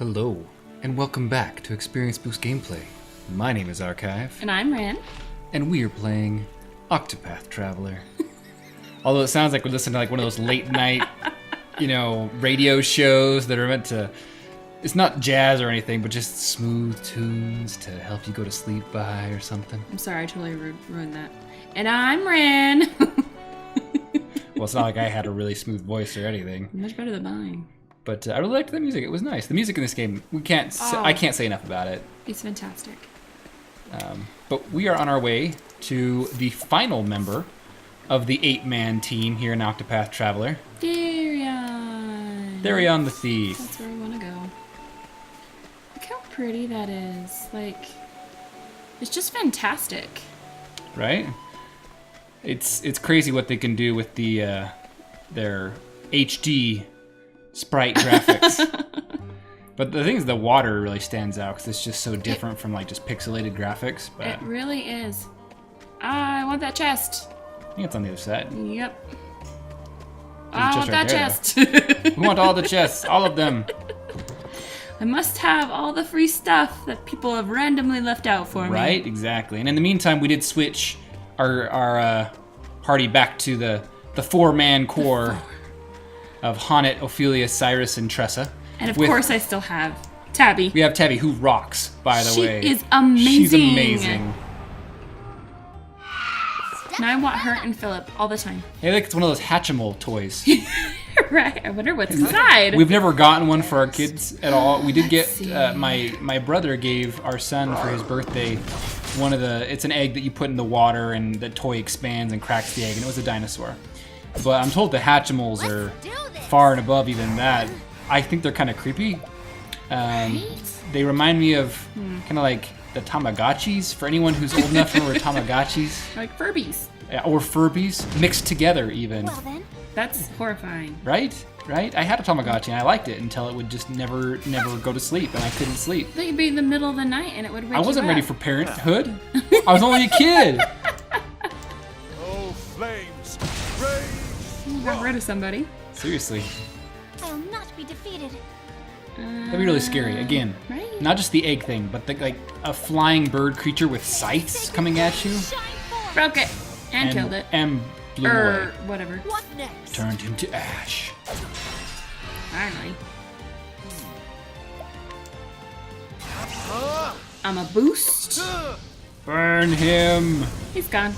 Hello, and welcome back to Experience Boost Gameplay. My name is Archive. And I'm Rynn. And we are playing Octopath Traveler. Although it sounds like we're listening to like one of those late night, radio shows that are meant to... It's not jazz or anything, but just smooth tunes to help you go to sleep by or something. I'm sorry, I totally ruined that. And I'm Rynn. Well, it's not like I had a really smooth voice or anything. Much better than mine. But I really liked the music. It was nice. The music in this game, I can't say enough about it. It's fantastic. But we are on our way to the final member of the 8-man team here in Octopath Traveler. Therion. Therion the Thief. That's where we want to go. Look how pretty that is. Like, it's just fantastic. Right? It's crazy what they can do with the their HD sprite graphics. But the thing is, the water really stands out because it's just so different from like just pixelated graphics. But it really is. I want that chest. I think it's on the other side. Yep. There's I a want chest that right there, chest. We want all the chests, all of them. I must have all the free stuff that people have randomly left out for me. Right, exactly. And in the meantime, we did switch our party back to the 4-man core of Honnet, Ophelia, Cyrus, and Tressa. And of course, I still have Tabby. We have Tabby, who rocks, by the way. She is amazing. She's amazing. Now I want her and Philip all the time. Hey, look, it's one of those Hatchimal toys. Right. I wonder what's inside. We've never gotten one for our kids at all. We did Let's get, my brother gave our son for his birthday it's an egg that you put in the water and the toy expands and cracks the egg, and it was a dinosaur. But I'm told the Hatchimals are far and above even that. I think they're kind of creepy. They remind me of kind of like the Tamagotchis, for anyone who's old enough to remember Tamagotchis. Like Furbies. Or Furbies, mixed together even. Well then. That's horrifying. Right? I had a Tamagotchi and I liked it until it would just never go to sleep, and I couldn't sleep. I thought you'd be in the middle of the night and it would wake you up. I wasn't ready for parenthood. I was only a kid. Oh, flames! Rage! You got rid of somebody. Seriously. I'll not be defeated. That'd be really scary. Again, Right. not just the egg thing, but like a flying bird creature with scythes coming at you. Shine forth. Broke it. And killed it. And blew him away. Whatever. What next? Turned him to ash. Finally. I'm a boost. Burn him. He's gone.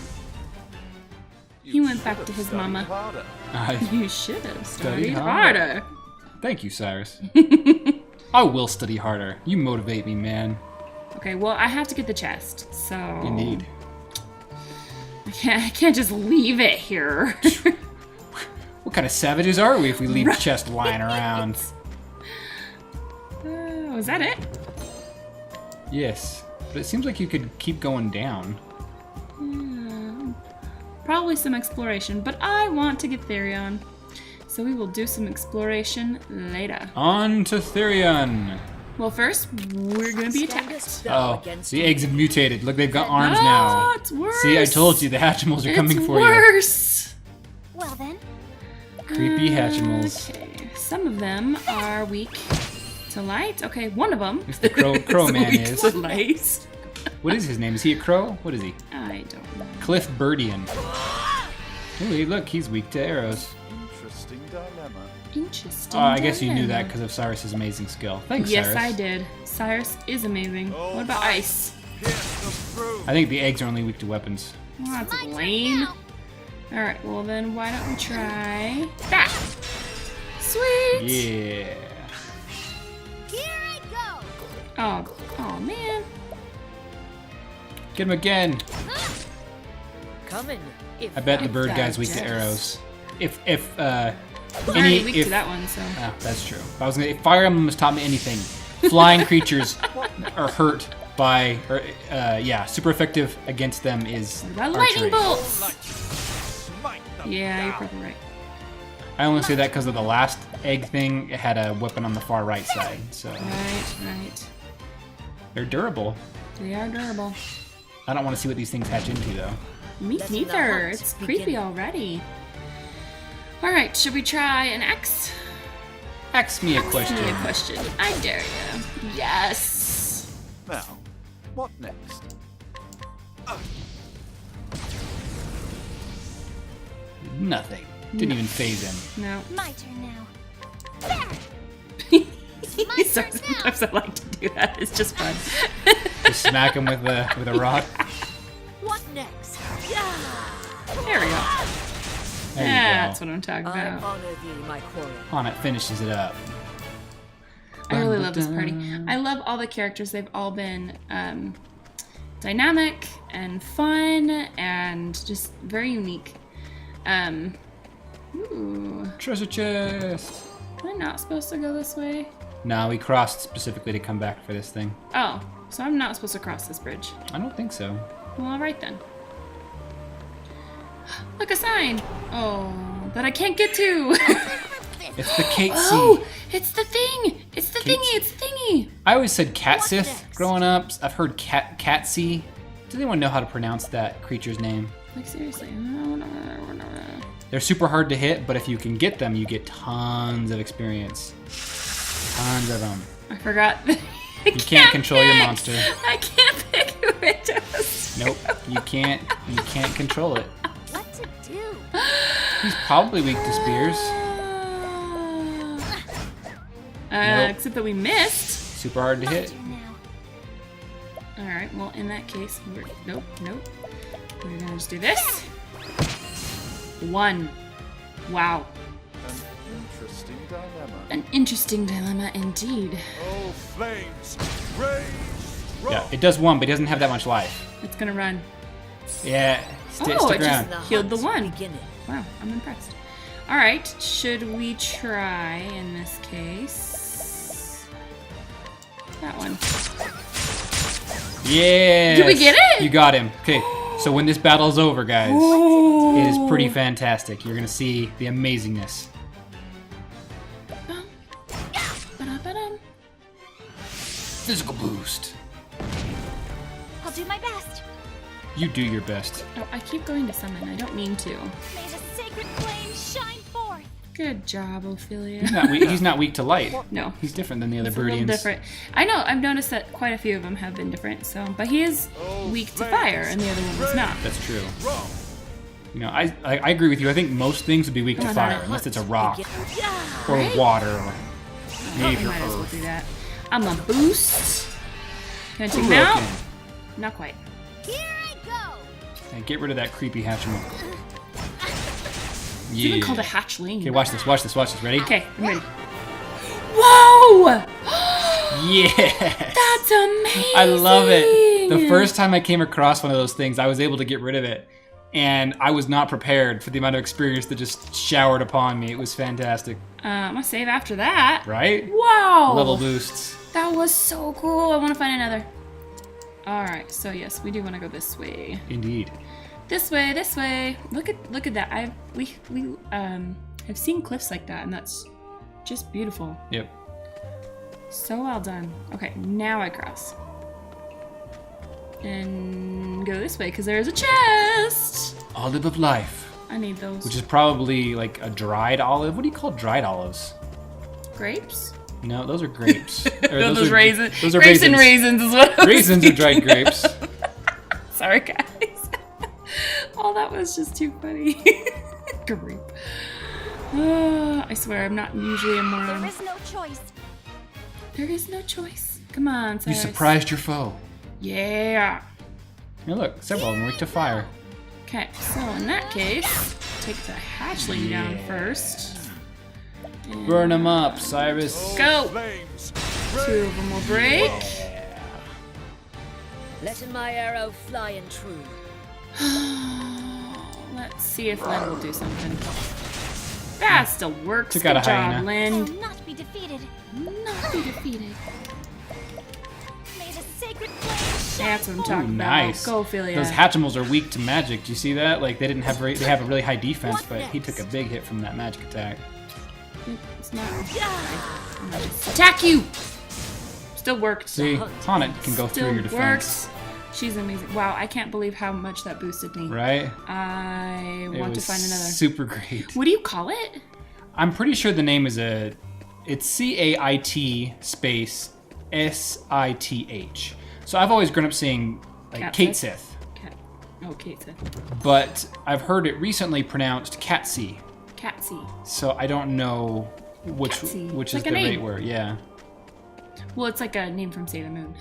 He went back to his mama. Harder. You should have Studied studied harder. harder. Thank you, Cyrus. I will study harder. You motivate me, man. Okay, well, I have to get the chest, so... Indeed. I can't just leave it here. What kind of savages are we if we leave the chest lying around? Is that it? Yes, but it seems like you could keep going down. Probably some exploration, but I want to get Therion. So we will do some exploration later. On to Therion. Well, first, we're gonna be attacked. Oh, the eggs have mutated. Look, they've got arms now. It's worse. See, I told you, the Hatchimals are coming for you. Worse. Well then. Creepy Hatchimals. Okay, some of them are weak to light. Okay, one of them. If the crow man weak is. to light. What is his name? Is he a crow? What is he? I don't know. Cliff Birdian. Ooh, look, he's weak to arrows. Interesting dilemma. Interesting. I guess you knew that dilemma. because of Cyrus's amazing skill. Thanks, Yes, Cyrus. I did. Cyrus is amazing. What about ice? Pierce them through. I think the eggs are only weak to weapons. Well, that's My turn lame. now. Alright, well then why don't we try that? Sweet! Yeah. Here I go. Oh man. Get him again. Coming. I bet the bird That guy's weak to does. arrows. If I'm already weak if to that one, so. Ah, that's true. If Fire Emblem has taught me anything, flying creatures are hurt by, super effective against them is What about archery. lightning bolts? Smite them Yeah, you're down. probably right. I only say that because of the last egg thing. It had a weapon on the far right side, so Right. they're durable. They are durable. I don't want to see what these things hatch into, though. Me Letting the neither. hunt It's begin. creepy already. Alright, should we try an X? Ask me a question. Ask me a question. I dare you. Yes. Now, what next? Nothing. Didn't even phase him. No. My turn now. There! My turn now! Sometimes I like to do that. It's just fun. Just smack him with a rock. What next? Yeah. There we go. There you That's go. what I'm talking I about. honor thee, my quarry. On it finishes it up. I really love this party. I love all the characters. They've all been dynamic and fun and just very unique. Ooh. Treasure chest. Am I not supposed to go this way? No, we crossed specifically to come back for this thing. Oh, so I'm not supposed to cross this bridge. I don't think so. Well, alright then. Look, a sign! Oh, that I can't get to! It's the Kate Oh, it's the thing! It's the Kate thingy, it's the thingy! I always said Catsith next? growing up. I've heard Catsy. Does anyone know how to pronounce that creature's name? Like, seriously. They're super hard to hit, but if you can get them, you get tons of experience. Tons of them. I forgot. You can't control your monster. I can't pick who it does. Nope, you can't control it. What to do? He's probably weak to spears. Nope. Except that we missed. Super hard to My hit. turn now. Alright, well, in that case, nope. We're gonna just do this. 1. Wow. An interesting dilemma. An interesting dilemma indeed. Oh, flames! Rage! Yeah, it does 1, but it doesn't have that much life. It's gonna run. Yeah, stick it around. just healed the one. Beginning. Wow, I'm impressed. Alright, should we try, in this case, that one? Yeah. Did we get it? You got him. Okay, so when this battle's over, guys, it is pretty fantastic. You're gonna see the amazingness. Ba-da-ba-dum. Physical boost. I'll do my best. You do your best. Oh, I keep going to summon. I don't mean to. May the sacred flame shine forth. Good job, Ophelia. He's not weak to light. No. He's different than the other It's a little Broodians. different. I know, I've noticed that quite a few of them have been different, but he is weak to fire, and the other one was not. That's true. Wrong! You know, I agree with you. I think most things would be weak to on, fire, Hannah. unless it's a rock Yeah. or Right? water, or maybe I your might as well earth. do that. I'm a boost. Can I take him Ooh, out? okay. Not quite. Here I go. And get rid of that creepy Hatchimal. It's even called a hatchling. Okay, watch this. Ready? Okay, I'm ready. Whoa! Yeah. That's amazing! I love it. The first time I came across one of those things, I was able to get rid of it. And I was not prepared for the amount of experience that just showered upon me. It was fantastic. I'm gonna save after that. Right? Wow! Level boosts. That was so cool. I want to find another. All right, so yes, we do want to go this way. Indeed. This way, this way. Look at that. I've seen cliffs like that, and that's just beautiful. Yep. So well done. Okay, now I cross. And go this way, because there's a chest! Olive of life. I need those. Which is probably like a dried olive. What do you call dried olives? Grapes? No, those are grapes. Or No, those raisins. Those are Grapes raisins. and raisins is what I was Raisins are dried thinking. grapes. Sorry, guys. Oh, that was just too funny. Grape. I swear, I'm not usually a There moron. is no choice. There is no choice. Come on, You Cyrus. surprised your foe. Yeah. Hey, look, several of them are weak to fire. Okay, so in that case, take the hatchling down first. And Burn them up, Cyrus. Go! Flames! 2 of them will break. Letting my arrow fly and true. Let's see if Lynn will do something. That still works. Took Good out a job, hyena. I Lynn. will not be defeated. Not be defeated. May the sacred flame shine That's what I'm forth. talking Ooh, about. nice. Go, Ophelia. Those Hatchimals are weak to magic. Do you see that? Like they didn't have they have a really high defense, but he took a big hit from that magic attack. It's not. Attack you! Still worked. See, Tonic can go through Still your defense, works. She's amazing. Wow, I can't believe how much that boosted me. right? I It want to was find another. super great. What do you call it? I'm pretty sure the name is a It's C-A-I-T space S-I-T-H. So I've always grown up saying like Kate Sith. Kate Sith. But I've heard it recently pronounced Catsy. Catsy. So I don't know which Catsy. which It's is like a the right name. word. Yeah. Well, it's like a name from Sailor Moon.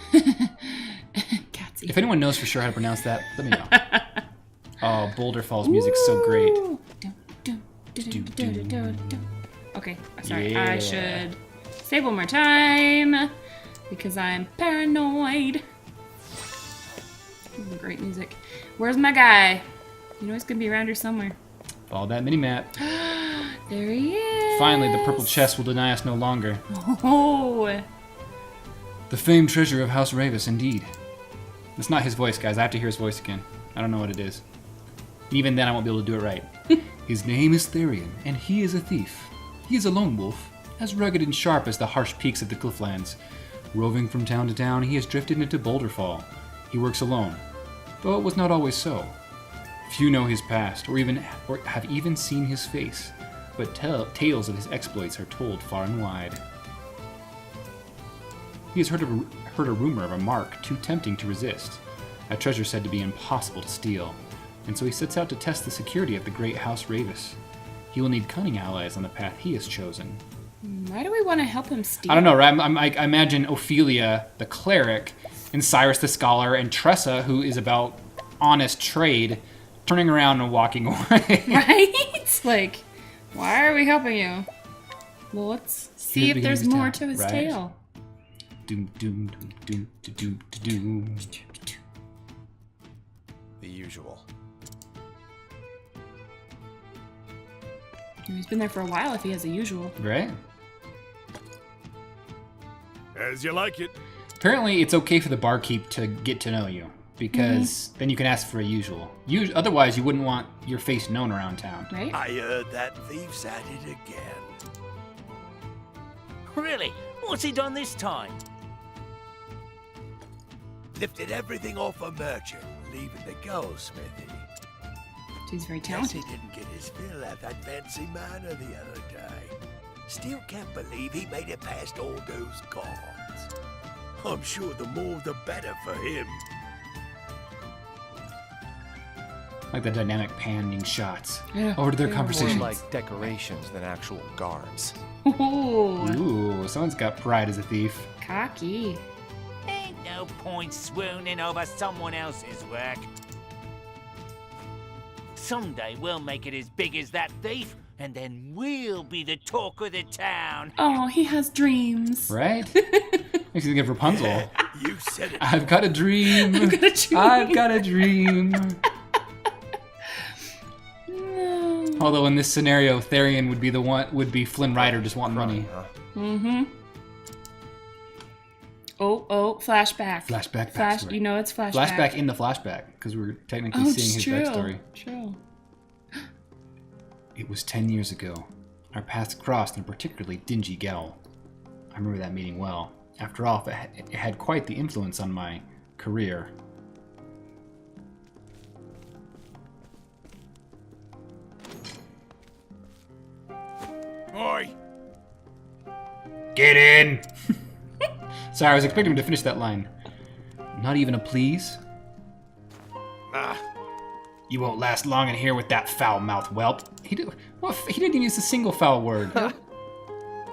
Catsy. If anyone knows for sure how to pronounce that, let me know. Oh, Boulder Falls music's so great. Okay, sorry. Yeah. I should say one more time because I'm paranoid. Ooh, great music. Where's my guy? You know he's gonna be around here somewhere. Follow that mini map. There he is. Finally, the purple chest will deny us no longer. Oh. The famed treasure of House Ravis, indeed. It's not his voice, guys. I have to hear his voice again. I don't know what it is. And even then, I won't be able to do it right. His name is Therian, and he is a thief. He is a lone wolf, as rugged and sharp as the harsh peaks of the Clifflands. Roving from town to town, he has drifted into Boulderfall. He works alone, though it was not always so. Few know his past, or have even seen his face, but tales of his exploits are told far and wide. He has heard a rumor of a mark too tempting to resist, a treasure said to be impossible to steal, and so he sets out to test the security of the great House Ravis. He will need cunning allies on the path he has chosen. Why do we want to help him steal? I don't know, right? I imagine Ophelia, the cleric, and Cyrus the scholar, and Tressa, who is about honest trade, turning around and walking away. Right? Like, why are we helping you? Well, let's see Here's if there's beginning more of to his right? tale. Doom, doom, doom, doom, doom, doom. The usual. He's been there for a while if he has a usual. Right? As you like it. Apparently, it's okay for the barkeep to get to know you, because then you can ask for a usual. Otherwise, you wouldn't want your face known around town. Right? I heard that thief's at it again. Really? What's he done this time? Lifted everything off a merchant, leaving the goldsmithy. He's very Guess talented. he didn't get his fill at that fancy manor the other day. Still can't believe he made it past all those guards. I'm sure the more the better for him. Like the dynamic panning shots. Yeah. Over to their Yeah. More conversations. like decorations than actual guards. Ooh, Ooh, someone's got pride as a thief. cocky. Ain't no point swooning over someone else's work. Someday we'll make it as big as that thief, and then we'll be the talk of the town. Oh, he has dreams. Right? Makes you think of Rapunzel. You said it. I've got a dream. I've got a dream. I've got a dream. No. Although in this scenario, Therian would be Flynn Rider just wanting money. Huh? Mm-hmm. Oh, flashback. Flashback backstory. You know it's flashback. Flashback in the flashback, because we're technically Oh, seeing his true. backstory. True. It was 10 years ago. Our paths crossed in a particularly dingy gale. I remember that meeting well. After all, it had quite the influence on my career. Oi! Get in! Sorry, I was expecting him to finish that line. Not even a please? Ah, You won't last long in here with that foul-mouthed whelp. He didn't even use a single foul word.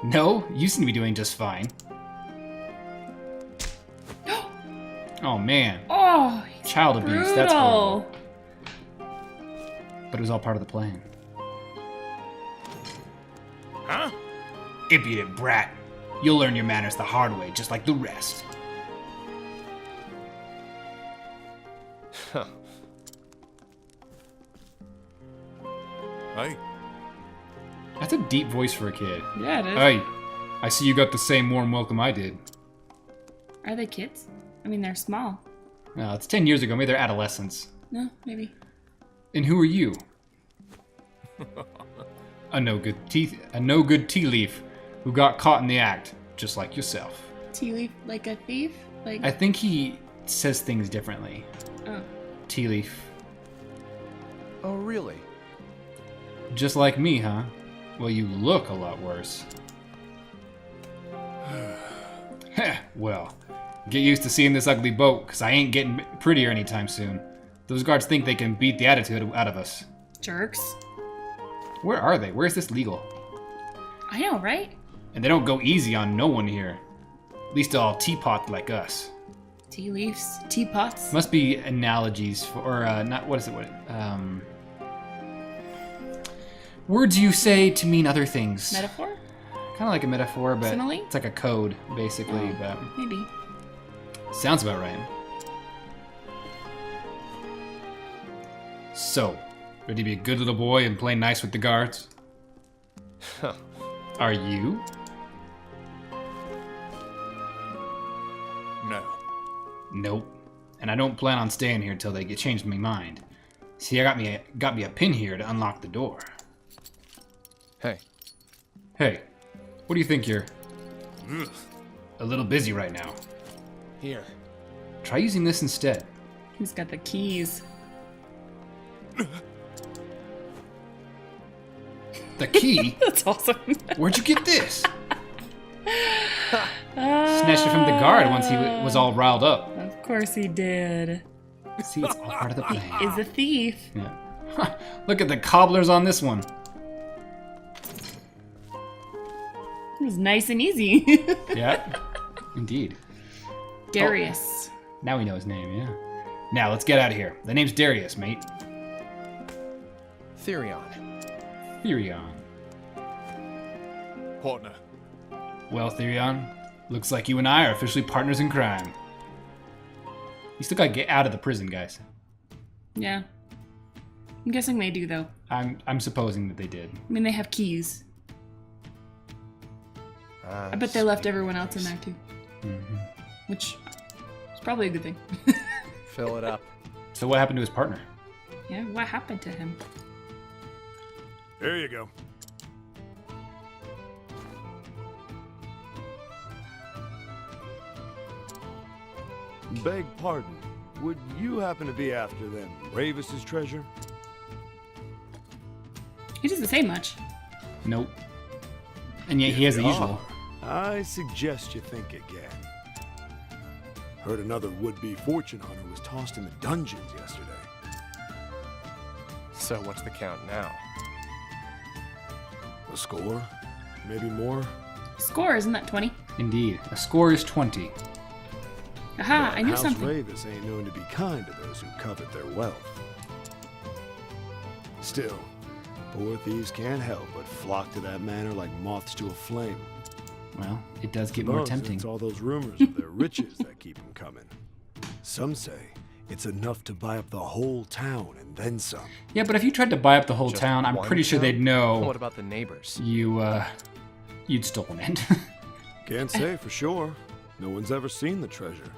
No, you seem to be doing just fine. Oh man, Oh, he's child abuse, that's brutal. horrible. But it was all part of the plan. huh? Impudent brat. You'll learn your manners the hard way, just like the rest. Hey, That's a deep voice for a kid. Yeah, it is. Hey, I see you got the same warm welcome I did. Are they kids? I mean, they're small. No, it's 10 years ago. Maybe they're adolescents. No, maybe. And who are you? A no good tea leaf who got caught in the act, just like yourself. Tea leaf like a thief? Like, I think he says things differently. oh. Tea leaf. Oh, really? Just like me, huh? Well, you look a lot worse. Well, get used to seeing this ugly boat, because I ain't getting prettier anytime soon. Those guards think they can beat the attitude out of us. Jerks. Where are they? Where's this legal? I know, right? And they don't go easy on no one here. At least all teapot like us. Tea leaves, teapots. Must be analogies for, or not, what is it? Words you say to mean other things. Metaphor? Kind of like a metaphor, but Simile? it's like a code, basically. But Maybe. sounds about right. So, ready to be a good little boy and play nice with the guards? Are you? No. Nope. And I don't plan on staying here till they get changed my mind. See, I got me a pin here to unlock the door. Hey. Hey, what do you think you're a little busy right now? Here. Try using this instead. He's got the keys. The key? That's awesome. Where'd you get this? Snatched it from the guard once he was all riled up. Of course he did. See, it's all part of the plan. Is a thief. Yeah. Look at the cobblers on this one. It was nice and easy. Yeah, indeed. Darius. Now we know his name, yeah. Now, let's get out of here. The name's Darius, mate. Therion. Therion. Partner. Well, Therion, looks like you and I are officially partners in crime. You still gotta get out of the prison, guys. Yeah. I'm guessing they do, though. I'm supposing that they did. I mean, they have keys. I bet they left everyone else in there, too. Mm-hmm. Which is probably a good thing. Fill it up. So what happened to his partner? Yeah, what happened to him? Here you go. Beg pardon. Would you happen to be after them Ravis's treasure? He doesn't say much. Nope. And yet he has the usual. I suggest you think again. Heard another would-be fortune hunter was tossed in the dungeons yesterday. So what's the count now? A score? Maybe more? Score, isn't that 20? Indeed. A score is 20. Aha, I knew House something. Ravis ain't known to be kind to those who covet their wealth. Still, poor thieves can't help but flock to that manor like moths to a flame. Well, it does get more tempting. It's all those rumors of their riches that keep them coming. Some say it's enough to buy up the whole town and then some. Yeah, but if you tried to buy up the whole Just town, I'm one pretty sure town? they'd know What about the neighbors? you'd stolen it. Can't say for sure. No one's ever seen the treasure.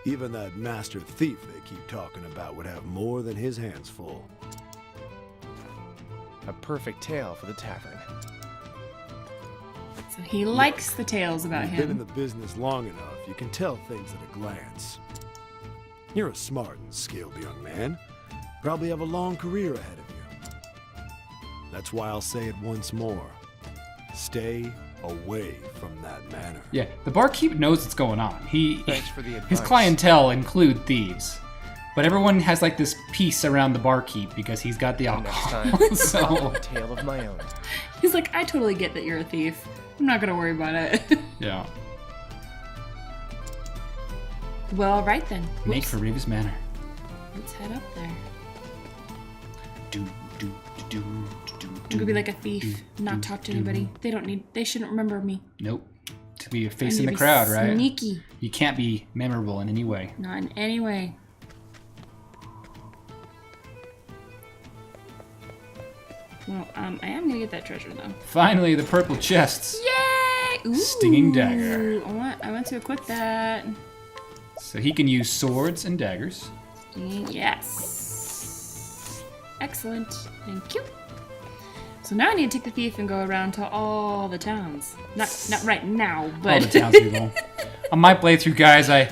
Even that master thief they keep talking about would have more than his hands full. A perfect tale for the tavern. So he likes the tales about You've been in him. the business long enough, you can tell things at a glance. You're a smart and skilled young man. Probably have a long career ahead of you. That's why I'll say it once more. Stay away from that manor. Yeah, the barkeep knows what's going on. Thanks for the advice. His clientele include thieves, but everyone has like this piece around the barkeep because he's got the Next alcohol. time, So a tale of my own. He's like, I totally get that you're a thief. I'm not gonna worry about it. yeah, Well, right then. make Whoops. for Revis Manor. Let's head up there. Do do do do do. I'm gonna be like a thief, not talk to anybody. They shouldn't remember me. Nope. To be a I face need in to the be crowd, right? Sneaky. You can't be memorable in any way. Not in any way. Well, I am gonna get that treasure though. Finally, the purple chests. Yay! Ooh. Stinging dagger. I want to equip that. So he can use swords and daggers. Yes. Excellent. Thank you. So now I need to take the thief and go around to all the towns. Not right now, but All the townspeople. On my playthrough, guys, I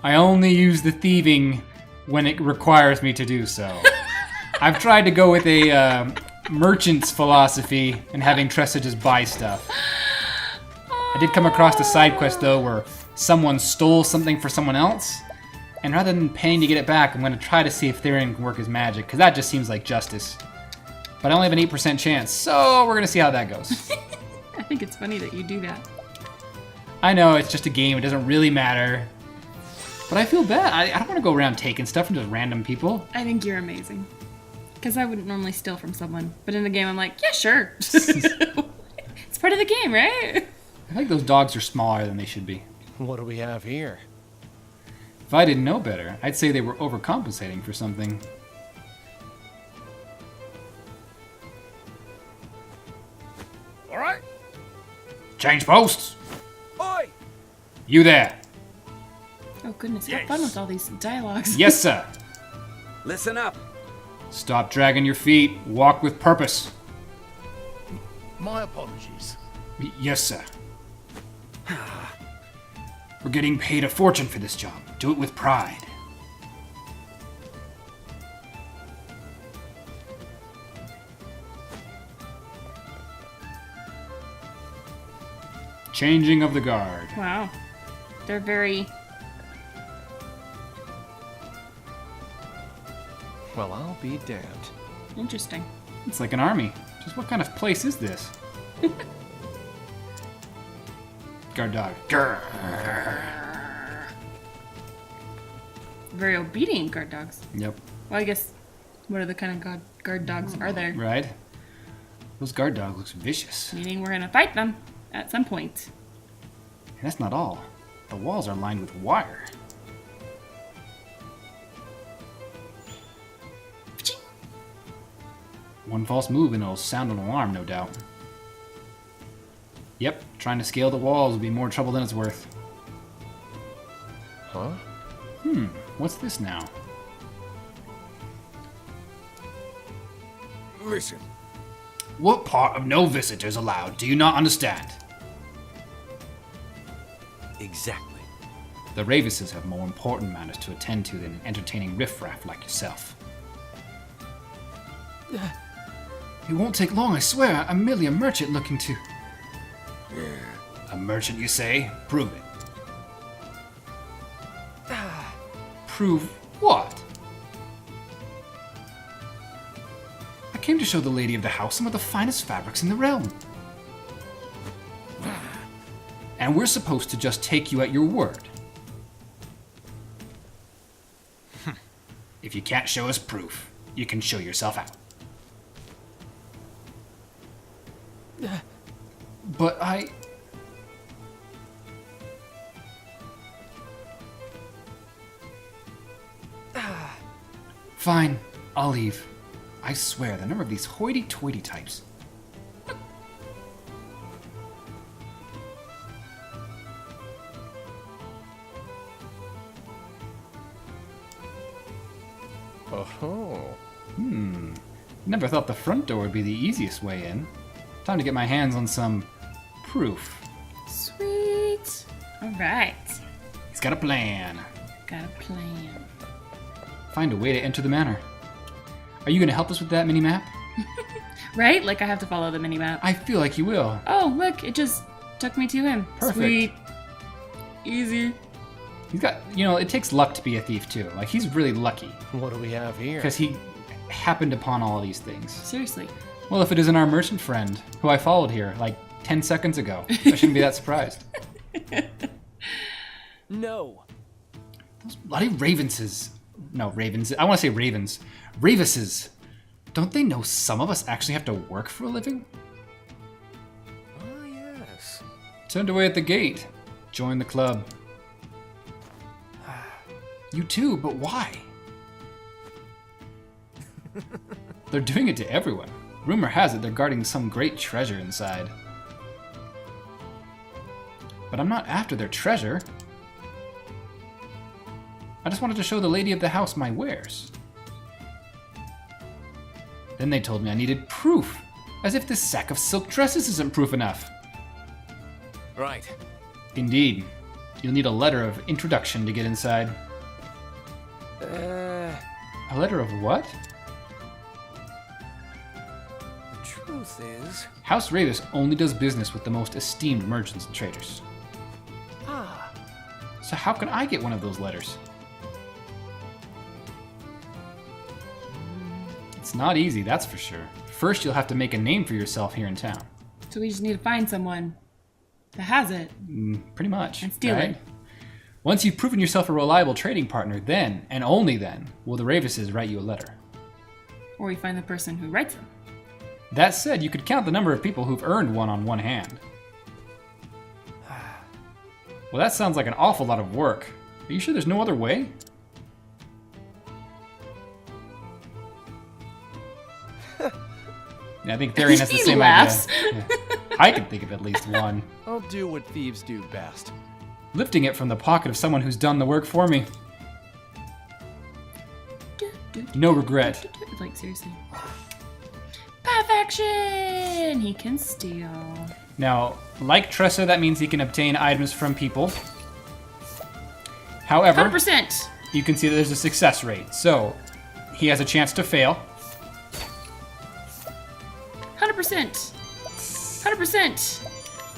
only use the thieving when it requires me to do so. I've tried to go with a merchant's philosophy and having Tressa just buy stuff. I did come across a side quest, though, where someone stole something for someone else. And rather than paying to get it back, I'm going to try to see if Therian can work his magic, because that just seems like justice. But I only have an 8% chance, so we're going to see how that goes. I think it's funny that you do that. I know, it's just a game. It doesn't really matter. But I feel bad. I don't want to go around taking stuff from just random people. I think you're amazing. Because I wouldn't normally steal from someone. But in the game, I'm like, yeah, sure. It's part of the game, right? I think those dogs are smaller than they should be. What do we have here? If I didn't know better, I'd say they were overcompensating for something. All right. Change posts! Oi! You there! Oh, goodness. Have fun with all these dialogues. Yes, sir! Listen up. Stop dragging your feet. Walk with purpose. My apologies. Yes, sir. We're getting paid a fortune for this job. Do it with pride. Changing of the guard. Wow. They're very... Well, I'll be damned. interesting. It's like an army. Just what kind of place is this? Guard dog. Grr. Very obedient guard dogs. Yep. Well, I guess, what are the kind of guard dogs are there? Right? Those guard dogs looks vicious. Meaning we're gonna fight them at some point. And that's not all. The walls are lined with wire. One false move and it'll sound an alarm, no doubt. Yep, trying to scale the walls will be more trouble than it's worth. Huh? What's this now? Listen. What part of no visitors allowed do you not understand? Exactly. The Ravises have more important matters to attend to than entertaining riffraff like yourself. It won't take long, I swear. I'm merely a merchant looking to... A merchant, you say? Prove it. Prove what? I came to show the lady of the house some of the finest fabrics in the realm. And we're supposed to just take you at your word. If you can't show us proof, you can show yourself out. But I... Fine, I'll leave. I swear, the number of these hoity-toity types. Oh. Never thought the front door would be the easiest way in. Time to get my hands on some proof. Sweet. All right. He's got a plan. Got a plan. Find a way to enter the manor. Are you going to help us with that mini-map? Right? Like I have to follow the mini-map. I feel like you will. Oh, look. It just took me to him. Perfect. Sweet. Easy. He's got, it takes luck to be a thief too. Like, he's really lucky. What do we have here? Because he happened upon all these things. Seriously. Well, if it isn't our merchant friend, who I followed here, like, 10 seconds ago, I shouldn't be that surprised. No. Those bloody Ravenses. No, Ravens. I want to say Ravens. Ravises. Don't they know some of us actually have to work for a living? Oh, yes. Turned away at the gate. Join the club. You too, but why? They're doing it to everyone. Rumor has it they're guarding some great treasure inside. But I'm not after their treasure. I just wanted to show the lady of the house my wares. Then they told me I needed proof. As if this sack of silk dresses isn't proof enough. Right. Indeed. You'll need a letter of introduction to get inside. A letter of what? truth is... House Ravis only does business with the most esteemed merchants and traders. Ah, So how can I get one of those letters? It's not easy, that's for sure. First, you'll have to make a name for yourself here in town. So we just need to find someone that has it. Pretty much. And steal it. Once you've proven yourself a reliable trading partner, then, and only then, will the Ravises write you a letter. Or we find the person who writes them. That said, you could count the number of people who've earned one on one hand. Well, that sounds like an awful lot of work. Are you sure there's no other way? Yeah, I think Therian has the He same laughs. idea. Yeah. I can think of at least one. I'll do what thieves do best. Lifting it from the pocket of someone who's done the work for me. No regret. Like, seriously. Perfection! He can steal. Now, like Tressa, that means he can obtain items from people. However, 100%! you can see that there's a success rate. So, he has a chance to fail. 100%! 100%!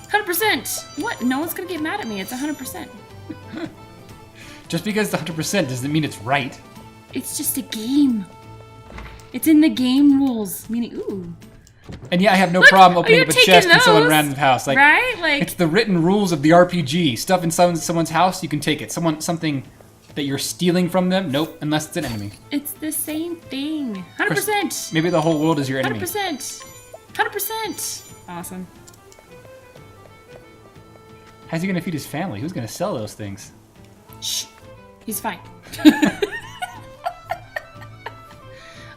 100%! What? No one's gonna get mad at me. It's 100%. Just because it's 100% doesn't mean it's right. It's just a game. It's in the game rules. Meaning, ooh. And yeah, I have no Look, problem are opening you up a taking chest in someone's those? random house. Like, Right? Like, it's the written rules of the RPG. Stuff in someone's house, you can take it. Something that you're stealing from them, nope, unless it's an enemy. it's the same thing. 100%! Maybe the whole world is your enemy. 100%! 100%! Awesome. How's he gonna feed his family? Who's gonna sell those things? Shh. He's fine.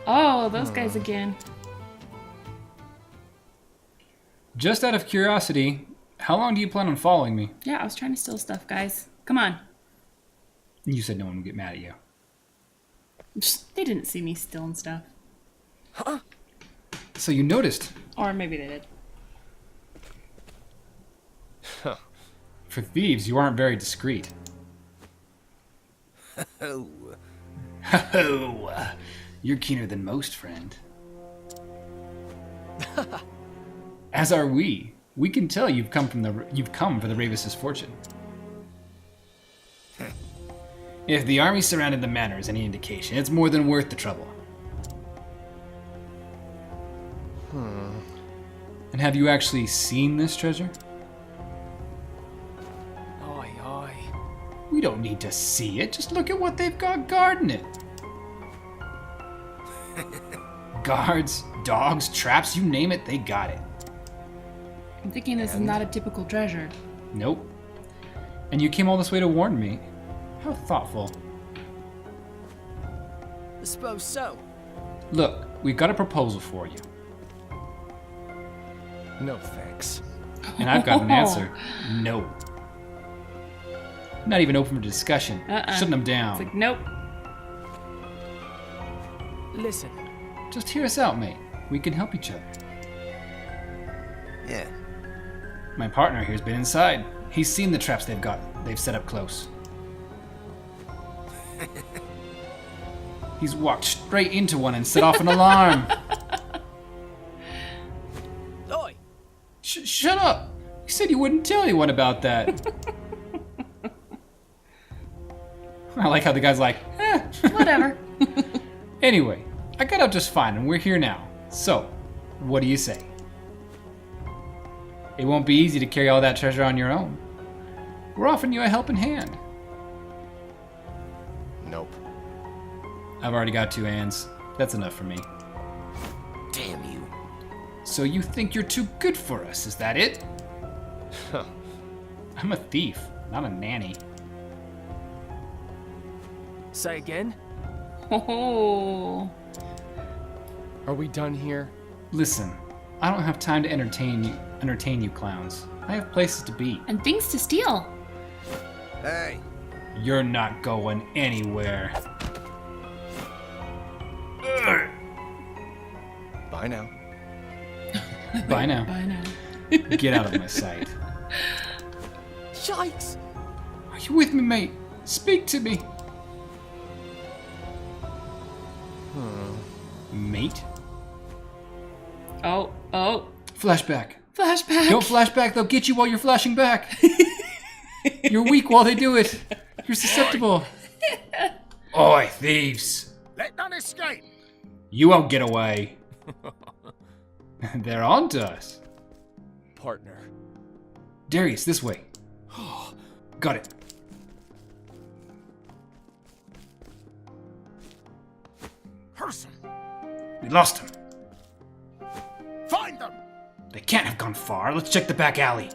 Oh, those guys again. Just out of curiosity, how long do you plan on following me? Yeah, I was trying to steal stuff, guys. Come on. You said no one would get mad at you. They didn't see me stealing stuff. So you noticed. Or maybe they did. For thieves, you aren't very discreet. Oh, Oh, you're keener than most, friend. As are we. We can tell you've come for the Ravis' fortune. If the army surrounded the manor is any indication, it's more than worth the trouble. And have you actually seen this treasure? Aye, aye. We don't need to see it. Just look at what they've got guarding it. Guards, dogs, traps, you name it, they got it. I'm thinking this is not a typical treasure. Nope. And you came all this way to warn me. How thoughtful. I suppose so. Look, we've got a proposal for you. No thanks. And I've got an answer. No. Not even open for discussion. Shutting them down. It's like, nope. Listen. Just hear us out, mate. We can help each other. yeah. My partner here's been inside. He's seen the traps they've set up close. He's walked straight into one and set off an alarm. Oi! Shut up! You said you wouldn't tell anyone about that. I like how the guy's like, Whatever. Anyway, I got out just fine and we're here now. So, what do you say? It won't be easy to carry all that treasure on your own. We're offering you a helping hand. Nope. I've already got 2 hands. That's enough for me. Damn you. So you think you're too good for us, is that it? Huh. I'm a thief, not a nanny. Say again? Oh. Are we done here? Listen, I don't have time to entertain you clowns. I have places to be. And things to steal. Hey, You're not going anywhere. Bye now. Bye now. Bye now. Get out of my sight. Yikes! Are you with me, mate? Speak to me. Mate? Oh, oh. Flashback. Flashback. Don't flash back. They'll get you while you're flashing back. You're weak while they do it. You're susceptible. Oi, thieves. Let none escape. You won't get away. They're on to us. Partner. Darius, this way. Got it. Person. We lost him. Find them. They can't have gone far. Let's check the back alley.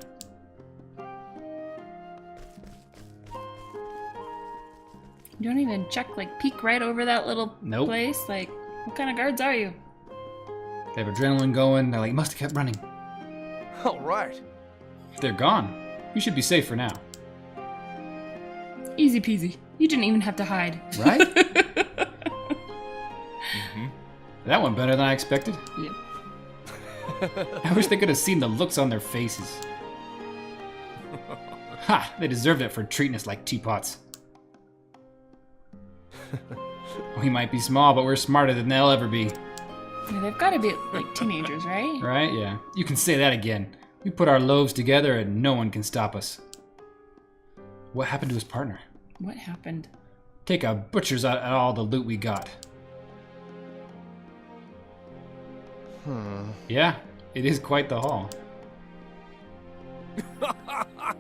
You don't even check, like, peek right over that little Nope. place? Like, what kind of guards are you? They have adrenaline going. They're like, must have kept running. All right. If they're gone, you should be safe for now. Easy peasy. You didn't even have to hide. Right? That went better than I expected. Yep. I wish they could have seen the looks on their faces. Ha! They deserved it for treating us like teapots. We might be small, but we're smarter than they'll ever be. Yeah, they've got to be, like, teenagers, right? Right? Yeah. You can say that again. We put our loaves together and no one can stop us. What happened to his partner? What happened? Take a butcher's out at all the loot we got. Yeah, it is quite the haul.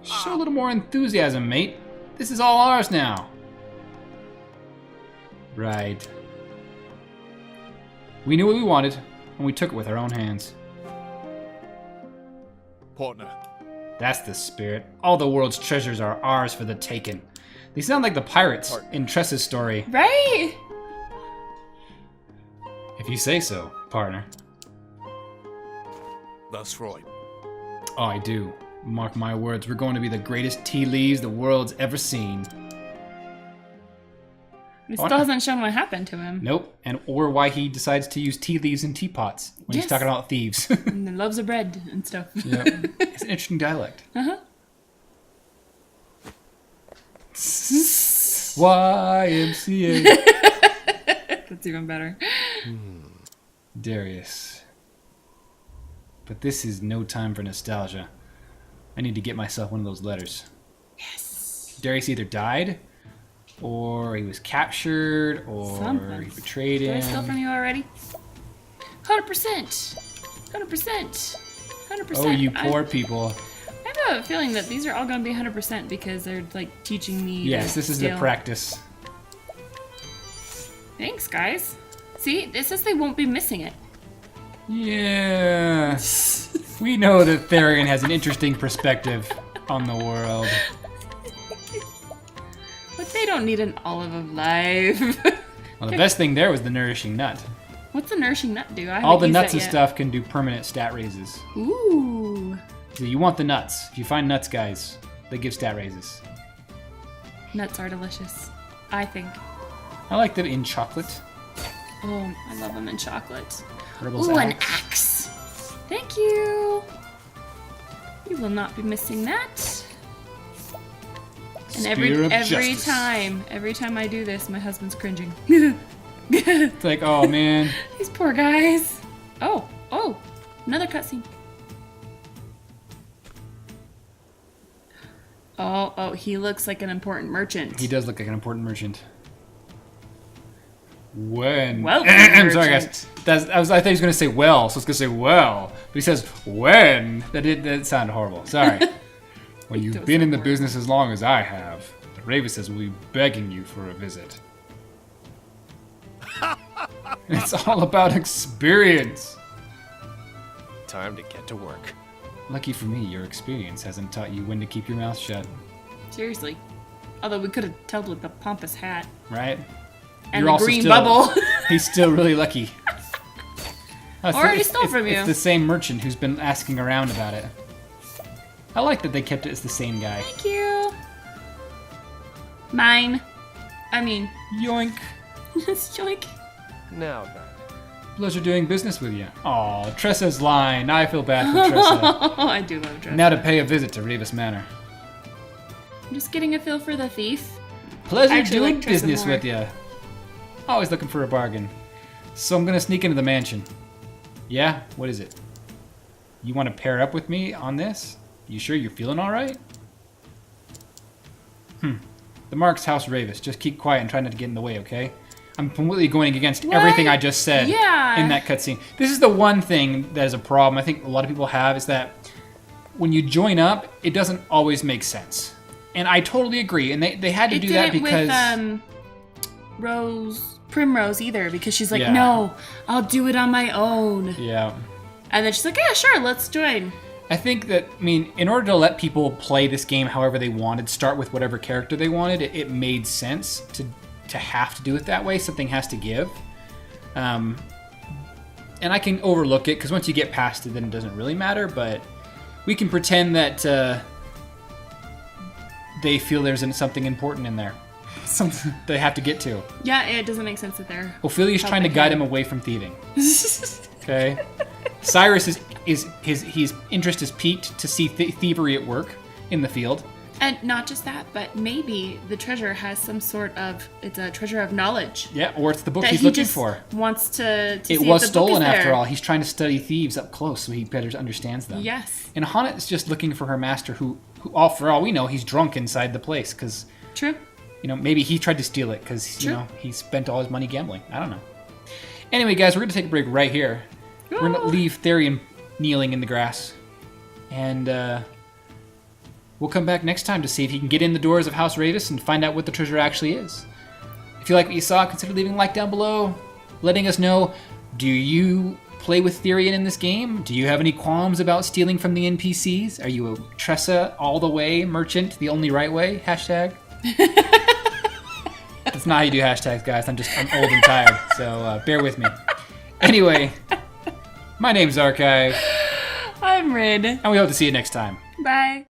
Show a little more enthusiasm, mate. This is all ours now. Right. We knew what we wanted, and we took it with our own hands. Partner. That's the spirit. All the world's treasures are ours for the taking. They sound like the pirates in Tress's story. Right? If you say so, partner. That's right. Oh, I do. Mark my words, we're going to be the greatest tea leaves the world's ever seen. It still hasn't shown what happened to him. Nope, and or why he decides to use tea leaves and teapots when he's Yes. talking about thieves. And the loaves of bread and stuff. Yep. It's an interesting dialect. Uh-huh. YMCA. That's even better. Darius. But this is no time for nostalgia. I need to get myself one of those letters. Yes. Darius either died, or he was captured, or Something. he betrayed Did I him. steal from you already? 100%. 100%. 100%. Oh, you poor people. I have a feeling that these are all going to be 100% because they're, like, teaching me Yes, to this is steal. the practice. Thanks, guys. See, it says they won't be missing it. Yeah. We know that Therian has an interesting perspective on the world. But they don't need an olive of life. Well, the best thing there was the nourishing nut. What's the nourishing nut do? I haven't All the used nuts that and yet. stuff can do permanent stat raises. Ooh. So you want the nuts. If you find nuts, guys, they give stat raises. Nuts are delicious, I think. I like them in chocolate. Oh, I love them in chocolate. Rebel's Ooh, an axe. axe. Thank you. You will not be missing that. And Spear of every justice. time I do this, my husband's cringing. It's like, oh man. These poor guys. Oh, another cutscene. Oh, he looks like an important merchant. He does look like an important merchant. When? Wealthy I'm sorry, merchant. guys. I thought he was going to say well, so I was going to say well. But he says when. That sounded horrible. Sorry. When you've does been in sound the horrible. business as long as I have, the Raven says we'll be begging you for a visit. It's all about experience. Time to get to work. Lucky for me, your experience hasn't taught you when to keep your mouth shut, Seriously. Although we could have told with the pompous hat right? and You're the also green still- bubble. He's still really lucky. Oh, it's Already it's- stole from It's you. the same merchant who's been asking around about it. I like that they kept it as the same guy. Thank you. Mine. I mean, Yoink. yoink. Now then. Pleasure doing business with you. Aw, Tressa's line. Now I feel bad for Tressa. I do love dress. Now to pay a visit to Revis Manor. I'm just getting a feel for the thief. Pleasure I actually doing like Tressa business more. with you. Always looking for a bargain. So I'm gonna sneak into the mansion. Yeah? What is it? You want to pair up with me on this? You sure you're feeling all right? The mark's House Ravis. Just keep quiet and try not to get in the way, okay? I'm completely going against everything I just said in that cutscene. This is the one thing that is a problem I think a lot of people have, is that when you join up, it doesn't always make sense. And I totally agree. And they had to do that because... with Primrose either, because she's like, no, I'll do it on my own. Yeah. And then she's like, yeah, sure, let's join. I think that, I mean, in order to let people play this game however they wanted, start with whatever character they wanted, it made sense to have to do it that way. Something has to give. And I can overlook it, because once you get past it, then it doesn't really matter, but we can pretend that they feel there's something important in there. Something they have to get to. Yeah, it doesn't make sense that they're... Ophelia's trying to guide him away from thieving. Okay? Cyrus his interest is piqued to see thievery at work in the field. And not just that, but maybe the treasure has some sort of... It's a treasure of knowledge. Yeah, or it's the book that he's he looking just for. Wants to see it if was the stolen book is after there. all. He's trying to study thieves up close so he better understands them. Yes. And Hana is just looking for her master who all for all we know, he's drunk inside the place because... True. You know, maybe he tried to steal it because, you know, he spent all his money gambling. I don't know. Anyway, guys, we're going to take a break right here. We're going to leave Therian kneeling in the grass. And we'll come back next time to see if he can get in the doors of House Ravis and find out what the treasure actually is. If you like what you saw, consider leaving a like down below, letting us know, do you play with Therian in this game? Do you have any qualms about stealing from the NPCs? Are you a Tressa all the way merchant, the only right way? Hashtag. That's not how you do hashtags, guys. I'm old and tired, so bear with me. Anyway, my name's Archive. I'm Rynn. And we hope to see you next time. Bye.